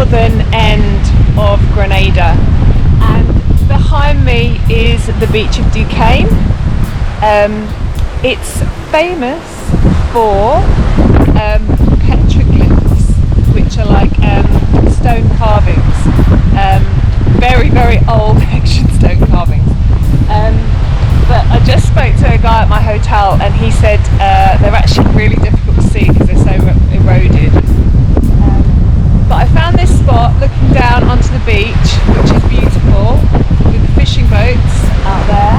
northern end of Grenada, and behind me is the beach of Duquesne. It's famous for petroglyphs, which are like stone carvings, very old ancient stone carvings. But I just spoke to a guy at my hotel, and he said they're actually really difficult to see because they're so eroded. But I found this spot looking down onto the beach, which is beautiful, with the fishing boats out there.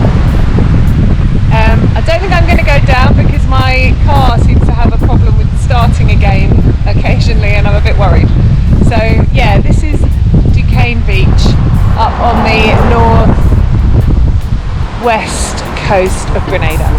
I don't think I'm going to go down because my car seems to have a problem with starting again occasionally, and I'm a bit worried. So yeah, this is Duquesne Beach up on the northwest coast of Grenada.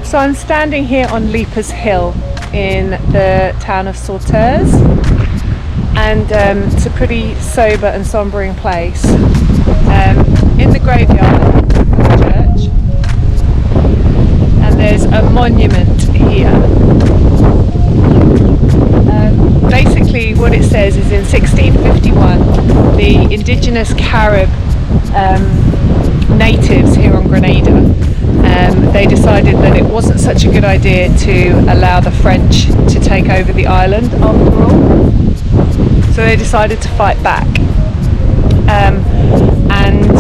So I'm standing here on Leapers Hill in the town of Sauteurs, and it's a pretty sober and sombering place. In the graveyard of the church, and there's a monument here. Basically what it says is in 1651 the indigenous Carib natives here on Grenada, they decided that it wasn't such a good idea to allow the French to take over the island after all. So they decided to fight back. And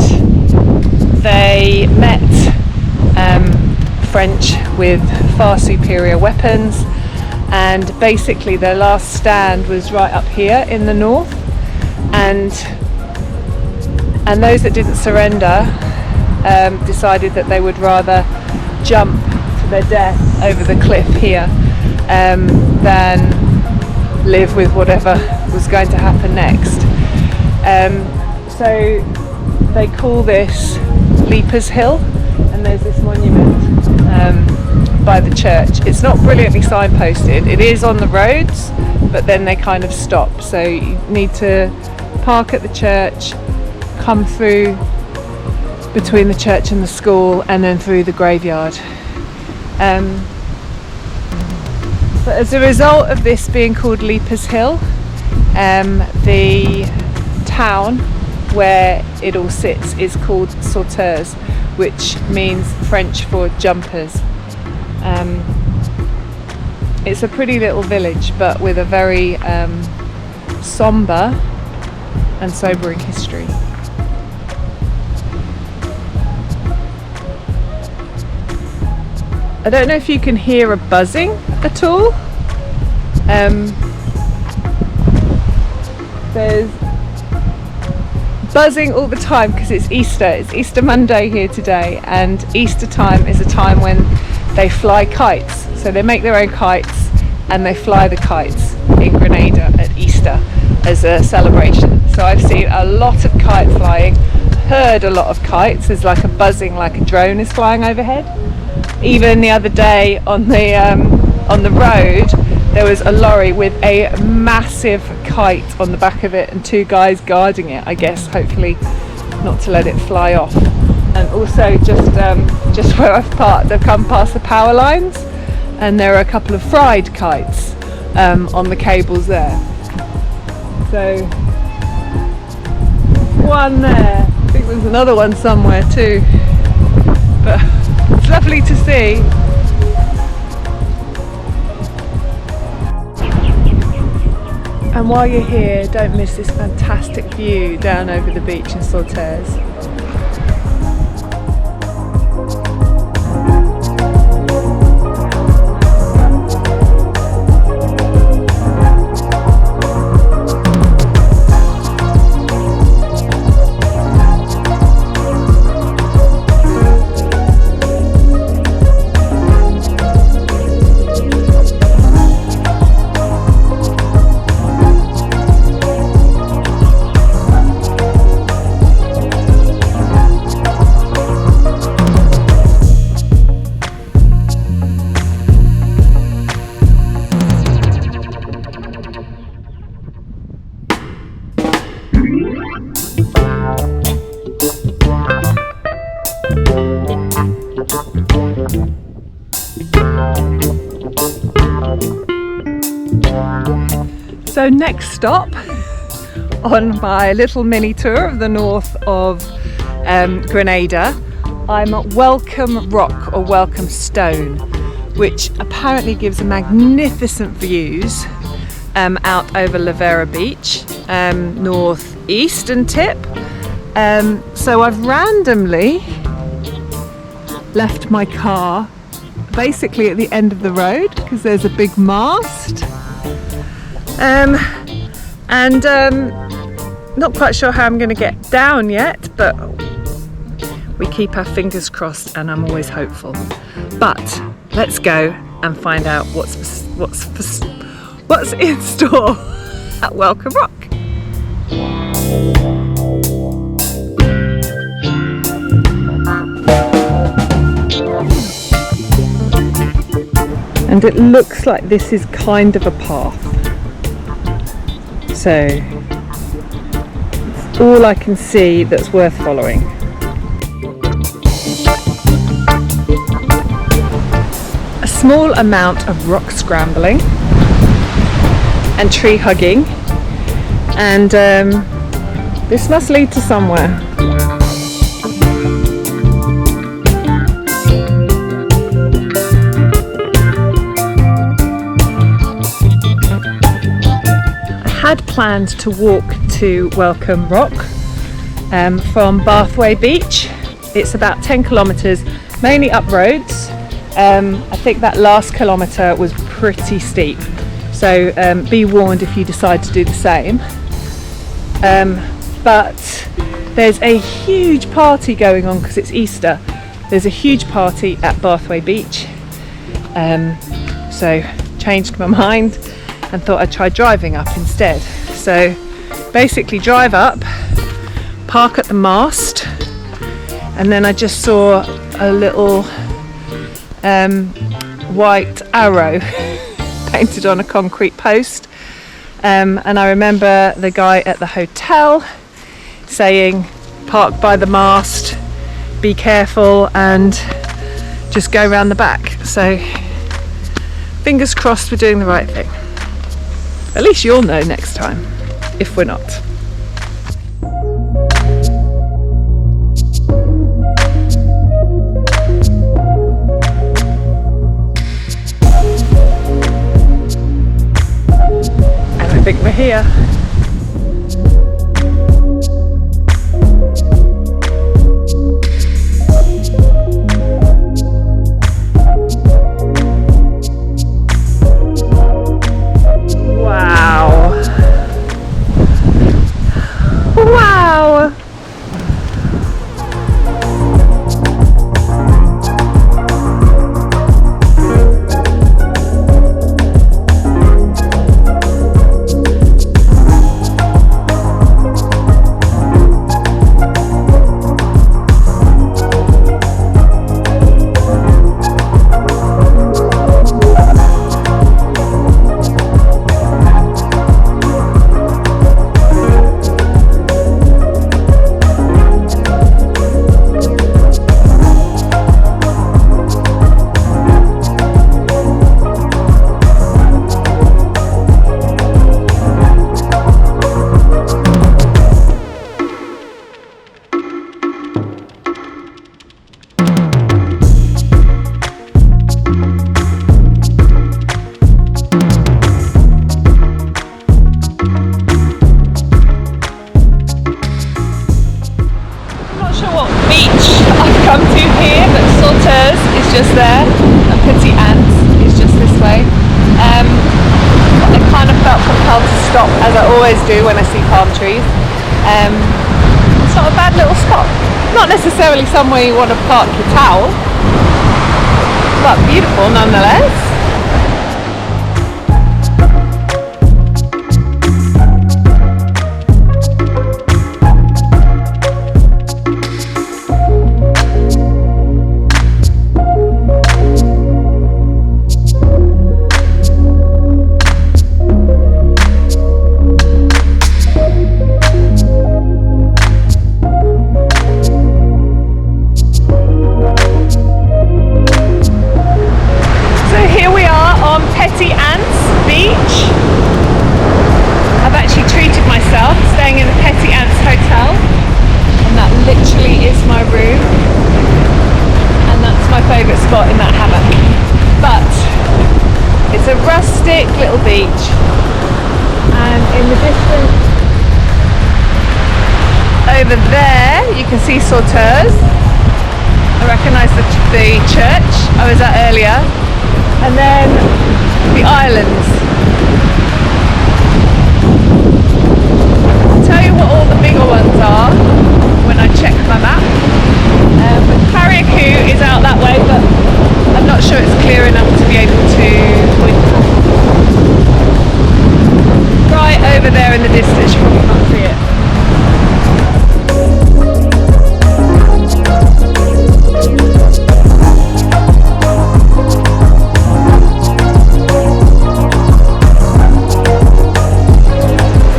they met French with far superior weapons, and basically their last stand was right up here in the north, and those that didn't surrender decided that they would rather jump to their death over the cliff here than live with whatever was going to happen next. So they call this Leapers Hill, and there's this monument by the church. It's not brilliantly signposted. It is on the roads, but then they kind of stop, so you need to park at the church, come through between the church and the school, and then through the graveyard. But as a result of this being called Leapers Hill, the town where it all sits is called Sauteurs, which means French for jumpers. It's a pretty little village, but with a very somber and sobering history. I don't know if you can hear a buzzing at all. There's buzzing all the time because it's Easter. It's Easter Monday here today, and Easter time is a time when they fly kites. So they make their own kites and they fly the kites in Grenada at Easter as a celebration. So I've seen a lot of kite flying, heard a lot of kites. There's like a buzzing, like a drone is flying overhead. Even the other day on the road, there was a lorry with a massive kite on the back of it, and two guys guarding it, I guess, hopefully not to let it fly off. And also just where I've parked, I've come past the power lines, and there are a couple of fried kites on the cables there. So one there, I think there's another one somewhere too, but it's lovely to see. And while you're here, don't miss this fantastic view down over the beach in Sauteurs. So next stop on my little mini tour of the north of Grenada, I'm at Welcome Rock or Welcome Stone, which apparently gives magnificent views out over Levera Beach, northeastern tip. So I've randomly left my car basically at the end of the road because there's a big mast. Not quite sure how I'm going to get down yet, but we keep our fingers crossed and I'm always hopeful. But let's go and find out what's in store at Welcome Rock. And it looks like this is kind of a path. So it's all I can see that's worth following. A small amount of rock scrambling and tree hugging, and this must lead to somewhere. I had planned to walk to Welcome Rock from Bathway Beach. It's about 10 kilometres, mainly up roads. I think that last kilometre was pretty steep, so be warned if you decide to do the same. But there's a huge party going on because it's Easter. There's a huge party at Bathway Beach, so changed my mind and thought I'd try driving up instead. So basically drive up, park at the mast, and then I just saw a little white arrow painted on a concrete post, and I remember the guy at the hotel saying park by the mast, be careful, and just go around the back. So fingers crossed we're doing the right thing. At least you'll know next time, if we're not. And I think we're here. is just there, and Petite Anse is just this way. But I kind of felt compelled to stop, as I always do when I see palm trees. It's not a bad little spot. Not necessarily somewhere you want to park your towel, but beautiful nonetheless. Petite Anse Beach. I've actually treated myself staying in the Petite Anse Hotel, and that literally is my room, and that's my favourite spot in that hammock. But it's a rustic little beach, and in the distance over there you can see Sauteurs. I recognise the church I was at earlier. And then the islands. I'll tell you what all the bigger ones are when I check my map. Carriacou is out that way, but I'm not sure it's clear enough to be able to point to. Right over there in the distance, you probably can't see it.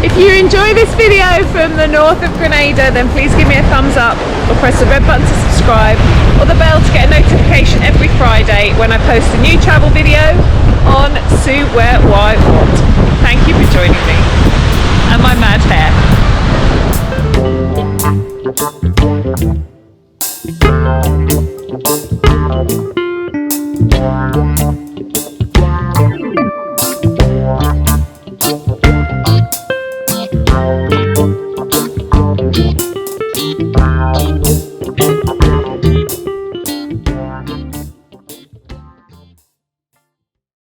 If you enjoy this video from the north of Grenada, then please give me a thumbs up or press the red button to subscribe or the bell to get a notification every Friday when I post a new travel video on Sue, Where, Why, What. Thank you for joining me and my mad hair.